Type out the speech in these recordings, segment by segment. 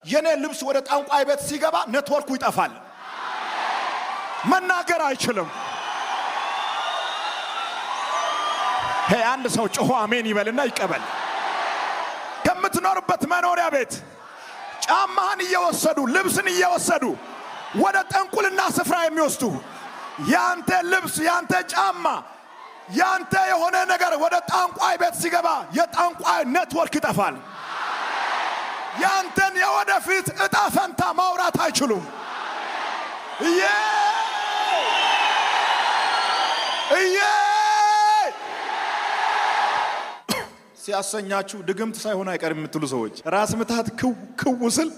የኔ ልብስ ወደ ጠንቋይ ቤት ሲገባ ኔትወርኩ ይጠፋል መናገር አይችልም አንድ ሰው ጮሆ አሜን ይበልና ይቀበል ከምትኖርበት መኖሪያ ቤት ጫማህን እየወሰዱ ልብስን እየወሰዱ ወደ ጠንቁልና ስፍራ የሚወስዱ ያንተ ልብስ ያንተ ጫማ ያንተ የሆነ ነገር ወደ ጠንቋይ ቤት ሲገባ የጠንቋይ ኔትወርክ ይጠፋል ያንተን የወደፊት እጣ ፈንታ ማውራት አይችሉም ሲያሰኛችሁ ድግምት ሳይሆን አይቀርም የምትሉ ሰዎች ራስ ምታት ክውስል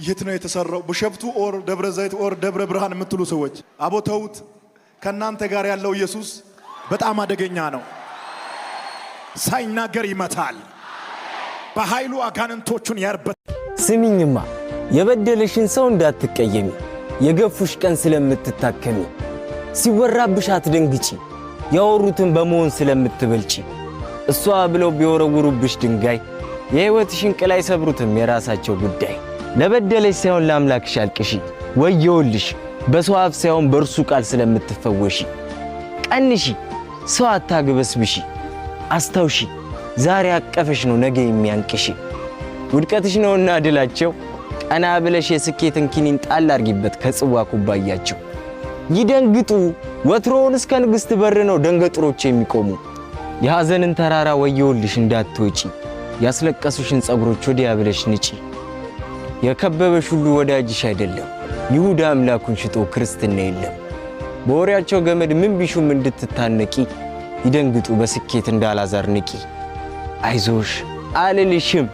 የት ነው የተሰራው በሸፍቱ ኦር ደብረ ዘይት ኦር ደብረ ብርሃን የምትሉ ሰዎች አቦተውት ከናንተ ጋር ያለው ኢየሱስ በጣም አደገኛ ነው ሳይናገር ይመታል በኃይሉ አጋንንቶቹን ያርበት ስሚኝማ የበደለሽን ሰው እንዳትቀየሚ የገፉሽ ቀን ስለምትታከሚ ሲወራብሽ አትደንግጪ ያወሩትን በመሆን ስለምትበልጪ እሷ ብለው ቢወረውሩብሽ ድንጋይ የህይወትሽን ቅላይ ሰብሩትም የራሳቸው ጉዳይ ለበደለሽ ሳይሆን ለአምላክሽ አልቅሺ ወየውልሽ በሰው አፍ ሳይሆን በእርሱ ቃል ስለምትፈወሺ ቀንሺ ሰው አታግበስብሺ አስተውሺ ዛሬ አቀፈሽ ነው ነገ የሚያንቅሺ ውድቀትሽ ነውና ድላቸው ቀና ብለሽ የስኬትን ኪኒን ጣል አርጊበት ከጽዋ ኩባያቸው ይደንግጡ ወትሮውን እስከ ንግስት በር ነው ደንገጥሮች የሚቆሙ የሐዘንን ተራራ ወየውልሽ እንዳትወጪ ያስለቀሱሽን ጸጉሮች ወዲያ ብለሽ ንጪ የከበበሽ ሁሉ ወዳጅሽ አይደለም ይሁዳ አምላኩን ሽጦ ክርስትና የለም በወሬያቸው ገመድ ምን ቢሹም እንድትታነቂ ይደንግጡ በስኬት እንዳላዛር ንቂ አይዞሽ አልልሽም